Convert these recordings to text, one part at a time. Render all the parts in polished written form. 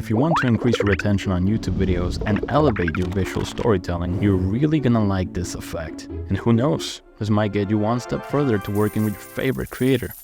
If you want to increase your retention on YouTube videos and elevate your visual storytelling, you're really gonna like this effect. And who knows, this might get you one step further to working with your favorite creator.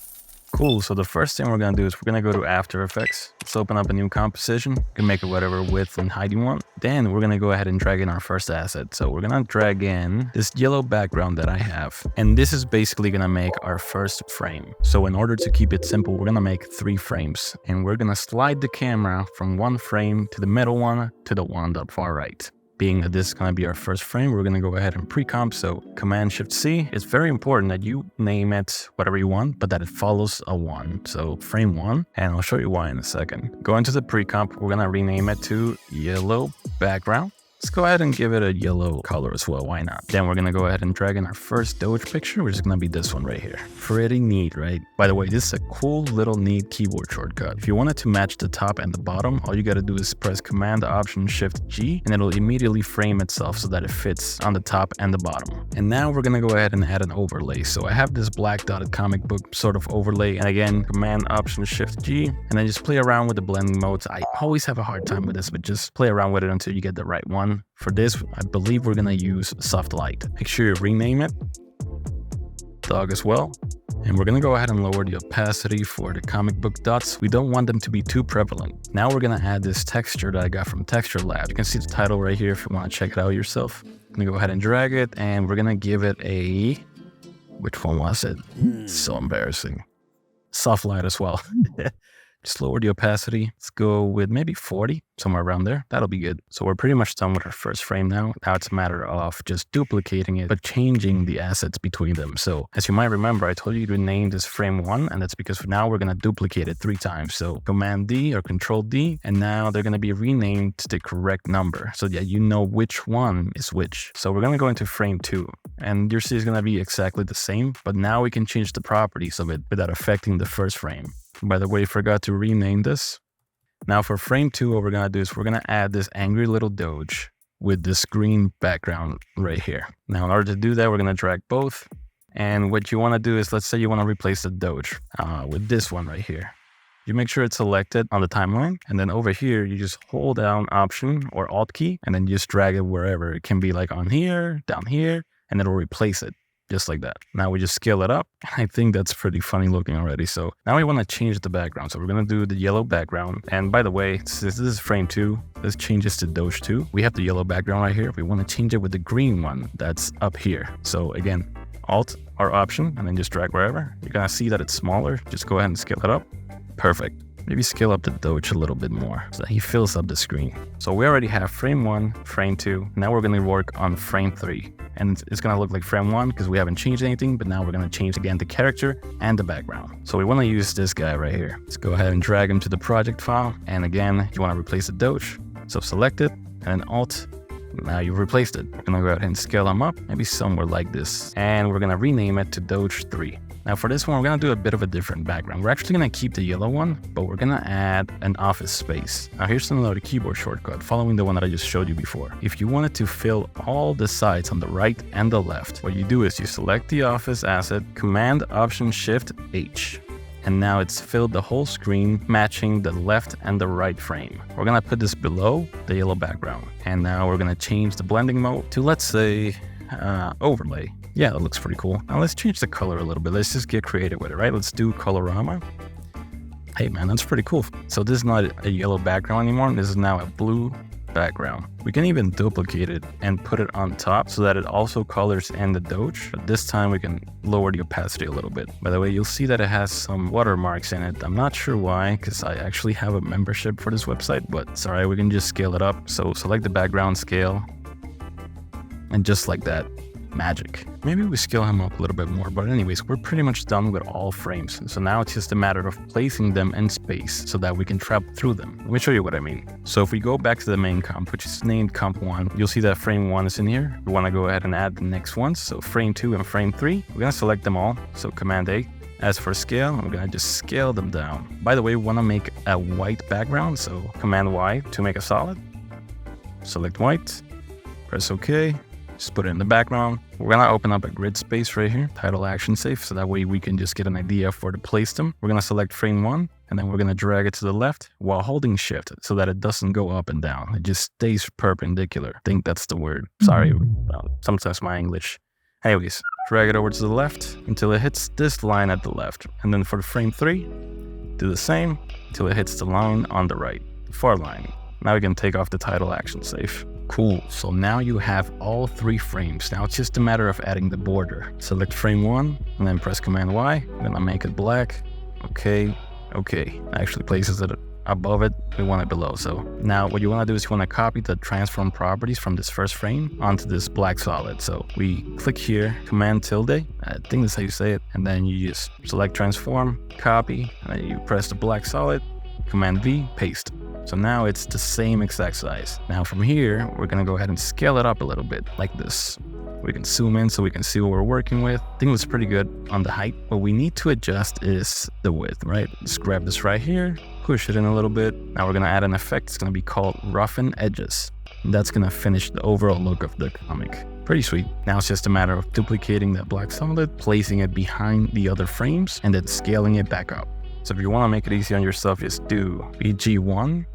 Cool, so the first thing we're gonna do is we're gonna go to After Effects. Let's open up a new composition. You can make it whatever width and height you want. Then we're gonna go ahead and drag in our first asset. So we're gonna drag in this yellow background that I have. And this is basically gonna make our first frame. So in order to keep it simple, we're gonna make 3 frames. And we're gonna slide the camera from one frame to the middle one to the one on the far right. Being that this is going to be our first frame, we're going to go ahead and pre-comp. So Command-Shift-C. It's very important that you name it whatever you want, but that it follows a 1. So frame 1, and I'll show you why in a second. Go into the pre-comp. We're going to rename it to yellow background. Let's go ahead and give it a yellow color as well, why not? Then we're gonna go ahead and drag in our first Doge picture, which is gonna be this one right here. Pretty neat, right? By the way, this is a cool little neat keyboard shortcut. If you want it to match the top and the bottom, all you gotta do is press Command-Option-Shift-G, and it'll immediately frame itself so that it fits on the top and the bottom. And now we're gonna go ahead and add an overlay. So I have this black dotted comic book sort of overlay, and again, Command-Option-Shift-G, and then just play around with the blending modes. I always have a hard time with this, but just play around with it until you get the right one. For this, I believe we're gonna use soft light. Make sure you rename it dog as well. And we're gonna go ahead and lower the opacity for the comic book dots. We don't want them to be too prevalent. Now we're gonna add this texture that I got from Texture Lab. You can see the title right here if you wanna check it out yourself. I'm gonna go ahead and drag it, and we're gonna give it a, which one was it? So embarrassing. Soft light as well. Just lower the opacity. Let's go with maybe 40, somewhere around there. That'll be good. So we're pretty much done with our first frame now. Now it's a matter of just duplicating it, but changing the assets between them. So as you might remember, I told you to name this frame 1, and that's because for now we're going to duplicate it 3 times. So Command D or Control D, and now they're going to be renamed to the correct number so that you know which one is which. So we're going to go into frame 2, and your C is going to be exactly the same, but now we can change the properties of it without affecting the first frame. By the way, forgot to rename this. Now for frame 2, what we're gonna do is we're gonna add this angry little Doge with this green background right here. Now in order to do that, we're gonna drag both. And what you wanna do is, let's say you wanna replace the Doge with this one right here. You make sure it's selected on the timeline. And then over here, you just hold down Option or Alt key, and then you just drag it wherever. It can be like on here, down here, and it'll replace it. Just like that. Now we just scale it up. I think that's pretty funny looking already. So now we want to change the background. So we're going to do the yellow background. And by the way, since this is frame 2, this changes to Doge 2. We have the yellow background right here. We want to change it with the green one that's up here. So again, Alt or Option, and then just drag wherever. You're going to see that it's smaller. Just go ahead and scale it up. Perfect. Maybe scale up the Doge a little bit more so that he fills up the screen. So we already have frame 1, frame 2. Now we're going to work on frame 3. And it's going to look like frame 1 because we haven't changed anything, but now we're going to change again the character and the background. So we want to use this guy right here. Let's go ahead and drag him to the project file. And again, you want to replace the Doge. So select it and then Alt. Now you've replaced it. We're going to go ahead and scale him up, maybe somewhere like this. And we're going to rename it to Doge 3. Now for this one, we're going to do a bit of a different background. We're actually going to keep the yellow one, but we're going to add an office space. Now here's another keyboard shortcut following the one that I just showed you before. If you wanted to fill all the sides on the right and the left, what you do is you select the office asset, Command-Option-Shift-H. And now it's filled the whole screen, matching the left and the right frame. We're going to put this below the yellow background. And now we're going to change the blending mode to, let's say, overlay. Yeah, that looks pretty cool. Now let's change the color a little bit. Let's just get creative with it, right? Let's do Colorama. Hey man, that's pretty cool. So this is not a yellow background anymore. This is now a blue background. We can even duplicate it and put it on top so that it also colors in the Doge. But this time we can lower the opacity a little bit. By the way, you'll see that it has some watermarks in it. I'm not sure why, because I actually have a membership for this website, but it's all right, we can just scale it up. So select the background scale, and just like that, magic. Maybe we scale him up a little bit more, but anyways, we're pretty much done with all frames. So now it's just a matter of placing them in space so that we can travel through them. Let me show you what I mean. So if we go back to the main comp, which is named comp 1, you'll see that frame 1 is in here. We want to go ahead and add the next ones. So frame 2 and frame 3, we're going to select them all. So Command A. As for scale, I'm going to just scale them down. By the way, we want to make a white background. So Command Y to make a solid. Select white, press OK. Just put it in the background. We're gonna open up a grid space right here, title action safe, so that way we can just get an idea of where to place them. We're gonna select frame 1, And then we're going to drag it to the left while holding shift so that it doesn't go up and down. It just stays perpendicular. I think that's the word. Sorry, sometimes my English. Anyways, drag it over to the left until it hits this line at the left. And then for frame 3, do the same until it hits the line on the right, the far line. Now we can take off the title action safe. Cool, so now you have all 3 frames. Now it's just a matter of adding the border. Select frame 1 and then press Command Y. I'm gonna make it black. Okay. Actually places it above it, we want it below. So now what you want to do is you want to copy the transform properties from this first frame onto this black solid. So we click here, Command tilde, I think that's how you say it, and then you just select transform, copy, and then you press the black solid, Command V, paste. So now it's the same exact size. Now from here, we're gonna go ahead and scale it up a little bit like this. We can zoom in so we can see what we're working with. I think it was pretty good on the height. What we need to adjust is the width, right? Just grab this right here, push it in a little bit. Now we're gonna add an effect. It's gonna be called Roughen Edges. And that's gonna finish the overall look of the comic. Pretty sweet. Now it's just a matter of duplicating that black solid, placing it behind the other frames, and then scaling it back up. So if you wanna make it easy on yourself, just do BG1.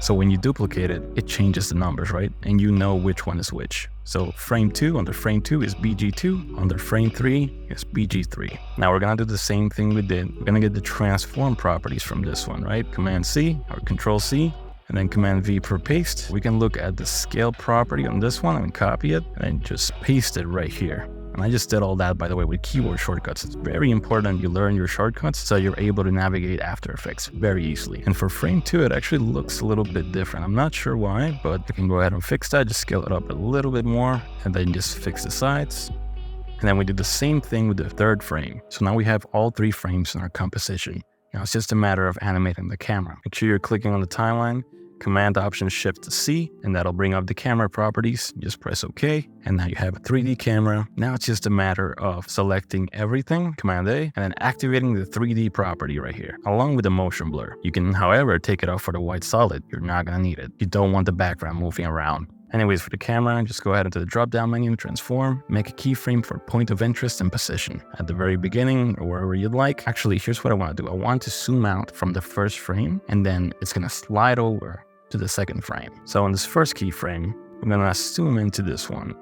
So when you duplicate it, it changes the numbers, right? And you know which one is which. So frame 2 under frame 2 is BG2, under frame 3 is BG3. Now we're gonna do the same thing we did. We're gonna get the transform properties from this one, right? Command C or Control C, and then Command V for paste. We can look at the scale property on this one and copy it and just paste it right here. And I just did all that, by the way, with keyboard shortcuts. It's very important you learn your shortcuts so you're able to navigate After Effects very easily. And for frame 2, it actually looks a little bit different. I'm not sure why, but I can go ahead and fix that. Just scale it up a little bit more and then just fix the sides. And then we did the same thing with the 3rd frame. So now we have all 3 frames in our composition. Now it's just a matter of animating the camera. Make sure you're clicking on the timeline, Command Option Shift to C, and that'll bring up the camera properties. Just press OK, and now you have a 3D camera. Now it's just a matter of selecting everything, Command A, and then activating the 3D property right here, along with the motion blur. You can, however, take it off for the white solid. You're not gonna need it. You don't want the background moving around. Anyways, for the camera, just go ahead into the drop-down menu, transform, make a keyframe for point of interest and position at the very beginning or wherever you'd like. Actually, here's what I want to do. I want to zoom out from the first frame, and then it's gonna slide over to the 2nd frame. So on this first keyframe, we're gonna zoom into this one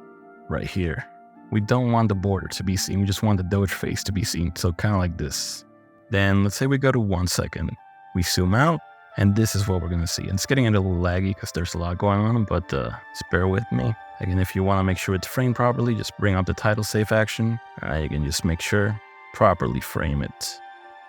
right here. We don't want the border to be seen. We just want the Doge face to be seen. So kind of like this. Then let's say we go to 1 second. We zoom out, and this is what we're gonna see. And it's getting a little laggy because there's a lot going on, but just bear with me. Again, if you wanna make sure it's framed properly, just bring up the title safe action. You can just make sure properly frame it.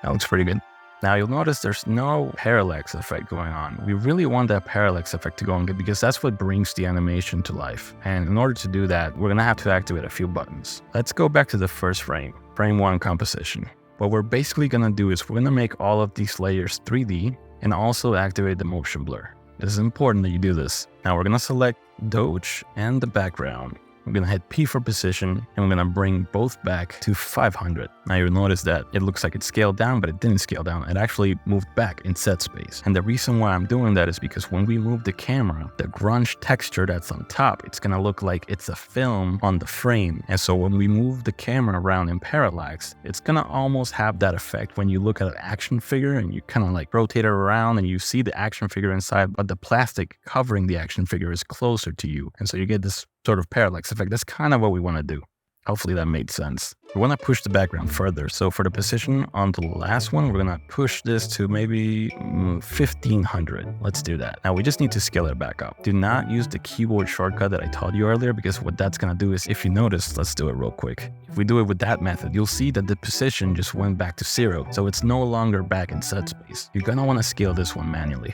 That looks pretty good. Now you'll notice there's no parallax effect going on. We really want that parallax effect to go on because that's what brings the animation to life. And in order to do that, we're gonna have to activate a few buttons. Let's go back to the first frame, frame 1 composition. What we're basically gonna do is we're gonna make all of these layers 3D and also activate the motion blur. This is important that you do this. Now we're gonna select Doge and the background. We're gonna hit P for position, and we're gonna bring both back to 500. Now you'll notice that it looks like it scaled down, but it didn't scale down. It actually moved back in set space. And the reason why I'm doing that is because when we move the camera, the grunge texture that's on top, it's gonna look like it's a film on the frame. And so when we move the camera around in parallax, it's gonna almost have that effect when you look at an action figure and you kind of like rotate it around and you see the action figure inside, but the plastic covering the action figure is closer to you. And so you get this sort of parallax effect. That's kind of what we want to do. Hopefully that made sense. We want to push the background further. So for the position on the last one, we're going to push this to maybe 1500. Let's do that. Now we just need to scale it back up. Do not use the keyboard shortcut that I taught you earlier, because what that's going to do is, if you notice, let's do it real quick. If we do it with that method, you'll see that the position just went back to 0. So it's no longer back in set space. You're going to want to scale this one manually.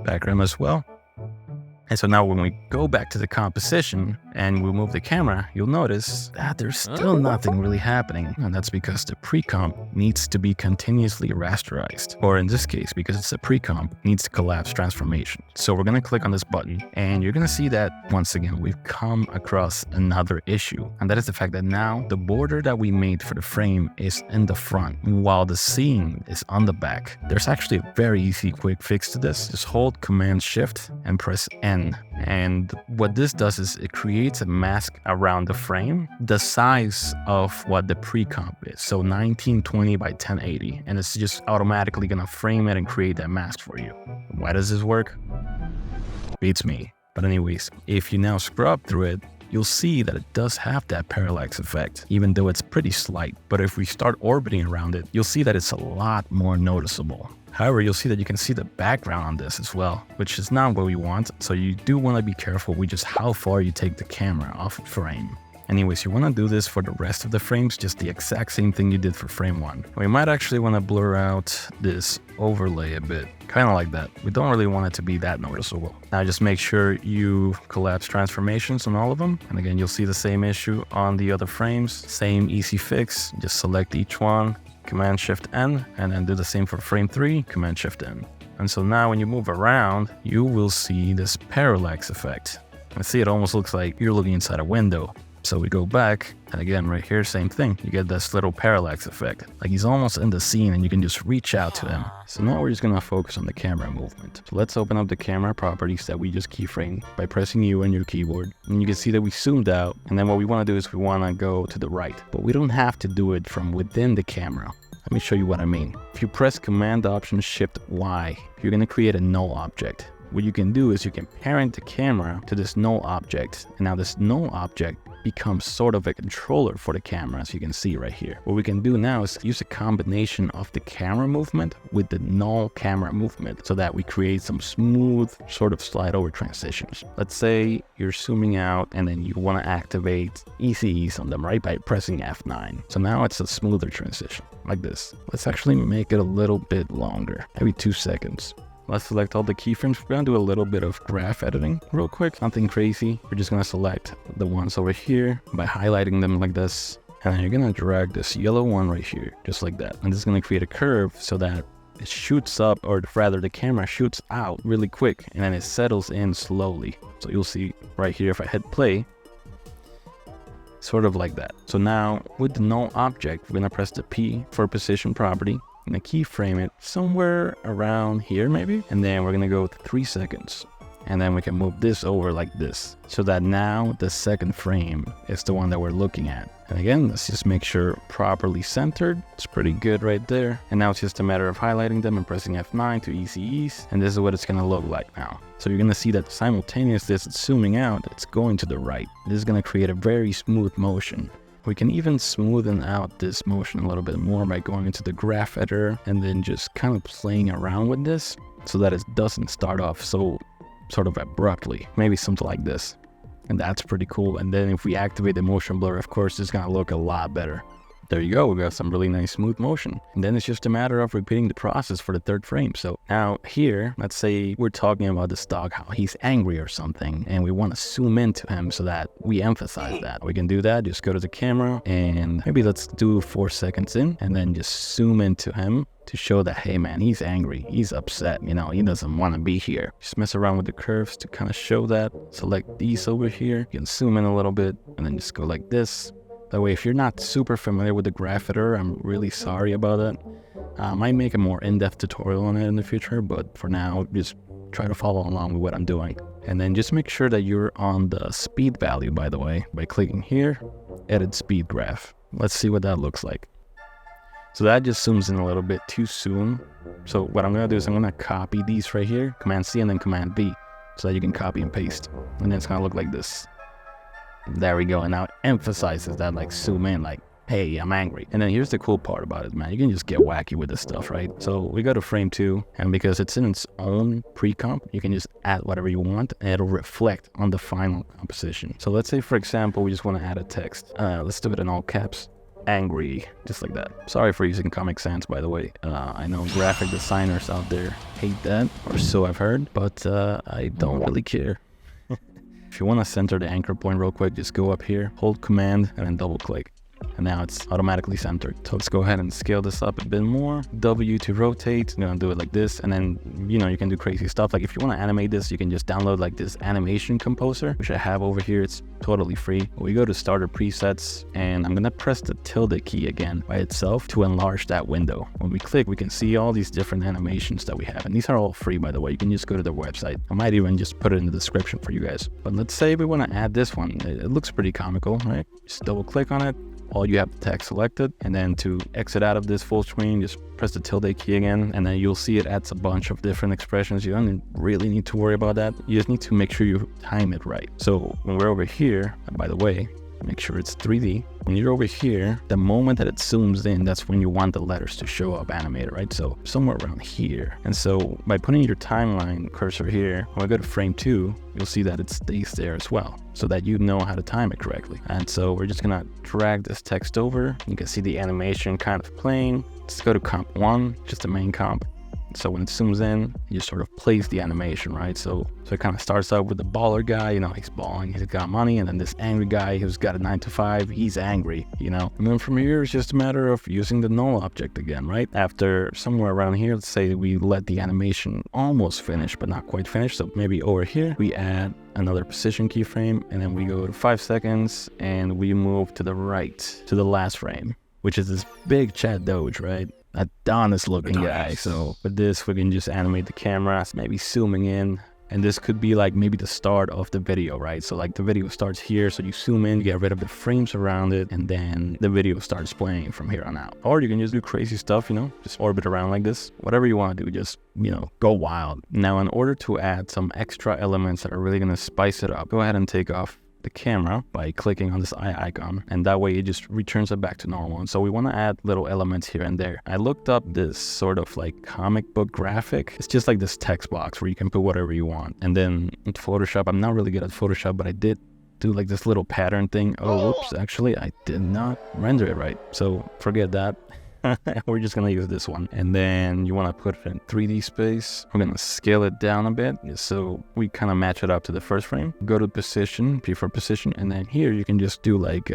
Background as well. And so now when we go back to the composition and we move the camera, you'll notice that there's still nothing really happening. And that's because the pre-comp needs to be continuously rasterized. Or in this case, because it's a pre-comp, needs to collapse transformation. So we're gonna click on this button and you're gonna see that once again, we've come across another issue. And that is the fact that now the border that we made for the frame is in the front, while the scene is on the back. There's actually a very easy quick fix to this. Just hold Command Shift and press N, And what this does is it creates a mask around the frame, the size of what the pre-comp is. So 1920 by 1080. And it's just automatically gonna frame it and create that mask for you. Why does this work? Beats me. But anyways, if you now scrub through it, you'll see that it does have that parallax effect, even though it's pretty slight. But if we start orbiting around it, you'll see that it's a lot more noticeable. However, you'll see that you can see the background on this as well, which is not what we want. So you do want to be careful with just how far you take the camera off frame. Anyways, you want to do this for the rest of the frames, just the exact same thing you did for frame 1. We might actually want to blur out this overlay a bit, kind of like that. We don't really want it to be that noticeable. Now just make sure you collapse transformations on all of them. And again, you'll see the same issue on the other frames. Same easy fix, just select each one, Command-Shift-N, and then do the same for frame 3, Command-Shift-N. And so now when you move around, you will see this parallax effect. I see it almost looks like you're looking inside a window. So we go back, and again, right here, same thing. You get this little parallax effect. Like he's almost in the scene and you can just reach out to him. So now we're just gonna focus on the camera movement. So let's open up the camera properties that we just keyframed by pressing U on your keyboard. And you can see that we zoomed out. And then what we wanna do is we wanna go to the right. But we don't have to do it from within the camera. Let me show you what I mean. If you press Command-Option-Shift-Y, you're gonna create a null object. What you can do is you can parent the camera to this null object. And now this null object becomes sort of a controller for the camera, as you can see right here. What we can do now is use a combination of the camera movement with the null camera movement so that we create some smooth sort of slide over transitions. Let's say you're zooming out and then you want to activate easy ease on them, right, by pressing F9. So now it's a smoother transition like this. Let's actually make it a little bit longer, maybe 2 seconds. Let's select all the keyframes. We're gonna do a little bit of graph editing real quick, nothing crazy. We're just gonna select the ones over here by highlighting them like this. And then you're gonna drag this yellow one right here, just like that. And this is gonna create a curve so that it shoots up, or rather the camera shoots out really quick and then it settles in slowly. So you'll see right here, if I hit play, sort of like that. So now with the null object, we're gonna press the P for position property. I'm gonna keyframe it somewhere around here maybe, and then we're gonna go with 3 seconds. And then we can move this over like this, so that now the second frame is the one that we're looking at. And again, let's just make sure properly centered. It's pretty good right there. And now it's just a matter of highlighting them and pressing F9 to easy ease. And this is what it's gonna look like now. So you're gonna see that simultaneously as it's zooming out, it's going to the right. This is gonna create a very smooth motion. We can even smoothen out this motion a little bit more by going into the graph editor and then just kind of playing around with this so that it doesn't start off so sort of abruptly, maybe something like this. And that's pretty cool. And then if we activate the motion blur, of course, it's gonna look a lot better. There you go, we got some really nice smooth motion. And then it's just a matter of repeating the process for the third frame. So now here, let's say we're talking about this dog, how he's angry or something, and we want to zoom into him so that we emphasize that. We can do that, just go to the camera and maybe let's do 4 seconds in and then just zoom into him to show that, hey man, he's angry, he's upset, you know, he doesn't want to be here. Just mess around with the curves to kind of show that. Select these over here, you can zoom in a little bit and then just go like this. That way, if you're not super familiar with the graph editor, I'm really sorry about it. I might make a more in-depth tutorial on it in the future, but for now, just try to follow along with what I'm doing. And then just make sure that you're on the speed value, by the way, by clicking here, edit speed graph. Let's see what that looks like. So that just zooms in a little bit too soon. So what I'm gonna do is I'm gonna copy these right here, Command C and then Command V, so that you can copy and paste. And then it's gonna look like this. There we go, and now it emphasizes that, like, zoom in, like, hey, I'm angry. And then here's the cool part about it, man. You can just get wacky with this stuff, right? So we go to frame 2, and because it's in its own pre-comp, you can just add whatever you want, and it'll reflect on the final composition. So let's say, for example, we just want to add a text. Let's do it in all caps. Angry, just like that. Sorry for using Comic Sans, by the way. I know graphic designers out there hate that, or so I've heard, but I don't really care. If you want to center the anchor point real quick, just go up here, hold Command, and then double click. and now it's automatically centered. So let's go ahead and scale this up a bit more. W to rotate, I'm gonna do it like this, and then, you know, you can do crazy stuff. Like if you wanna animate this, you can just download like this animation composer, which I have over here. It's totally free. We go to starter presets, and I'm gonna press the tilde key again by itself to enlarge that window. When we click, we can see all these different animations that we have, and these are all free, by the way. You can just go to their website. I might even just put it in the description for you guys. But let's say we wanna add this one. It looks pretty comical, right? Just double click on it. All you have the text selected, and then to exit out of this full screen, just press the tilde key again, and then you'll see it adds a bunch of different expressions. You don't really need to worry about that. You just need to make sure you time it right. So when we're over here, and by the way, make sure it's 3D. When you're over here, the moment that it zooms in, that's when you want the letters to show up animated, right? So somewhere around here. And so by putting your timeline cursor here, when I go to frame 2, you'll see that it stays there as well, so that you know how to time it correctly. And so we're just gonna drag this text over. You can see the animation kind of playing. Let's go to comp 1, just the main comp. So when it zooms in, you sort of plays the animation, right? So it kind of starts out with the baller guy, you know, he's balling, he's got money, and then this angry guy who's got a 9 to 5, he's angry, you know? And then from here, it's just a matter of using the null object again, right? After somewhere around here, let's say we let the animation almost finish, but not quite finish. So maybe over here, we add another position keyframe, and then we go to 5 seconds, and we move to the right, to the last frame, which is this big Chad Doge, right? Adonis looking guy. So with this, we can just animate the camera, maybe zooming in, and this could be like maybe the start of the video, right? So like the video starts here, so you zoom in, you get rid of the frames around it, and then the video starts playing from here on out. Or you can just do crazy stuff, you know, just orbit around like this. Whatever you want to do, just, you know, go wild. Now, in order to add some extra elements that are really going to spice it up, go ahead and take off the camera by clicking on this eye icon, and that way it just returns it back to normal. And so we want to add little elements here and there. I looked up this sort of like comic book graphic. It's just like this text box where you can put whatever you want. And then in Photoshop, I'm not really good at Photoshop, but I did do like this little pattern thing. Oh, whoops, actually I did not render it right, so forget that. We're just gonna use this one. And then you want to put it in 3D space. We're gonna scale it down a bit so we kind of match it up to the first frame. Go to position, P for position, and then here you can just do like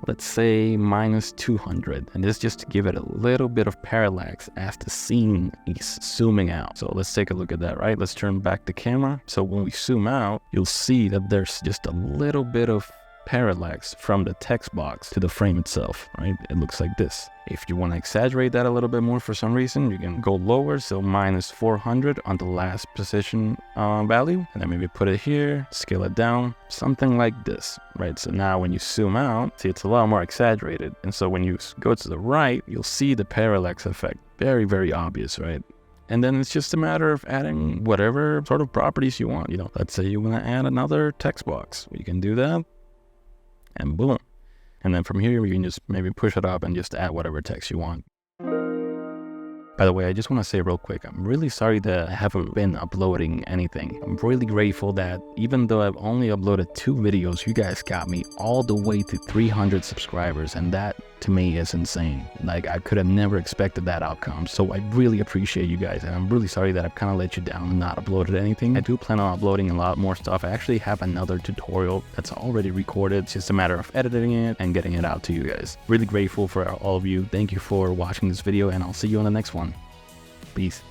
let's say -200, and this just to give it a little bit of parallax as the scene is zooming out. So let's take a look at that, right? Let's turn back the camera. So when we zoom out, you'll see that there's just a little bit of parallax from the text box to the frame itself, right? It looks like this. If you want to exaggerate that a little bit more for some reason, you can go lower, so -400 on the last position value, and then maybe put it here, scale it down, something like this, right? So now when you zoom out, see, it's a lot more exaggerated. And so when you go to the right, you'll see the parallax effect. Very, very obvious, right? And then it's just a matter of adding whatever sort of properties you want. You know, let's say you want to add another text box. You can do that. And boom. And then from here, you can just maybe push it up and just add whatever text you want. By the way, I just want to say real quick, I'm really sorry that I haven't been uploading anything. I'm really grateful that even though I've only uploaded 2 videos, you guys got me all the way to 300 subscribers, and that to me is insane. Like, I could have never expected that outcome. So I really appreciate you guys, and I'm really sorry that I've kind of let you down and not uploaded anything. I do plan on uploading a lot more stuff. I actually have another tutorial that's already recorded. It's just a matter of editing it and getting it out to you guys. Really grateful for all of you. Thank you for watching this video, and I'll see you on the next one. Peace.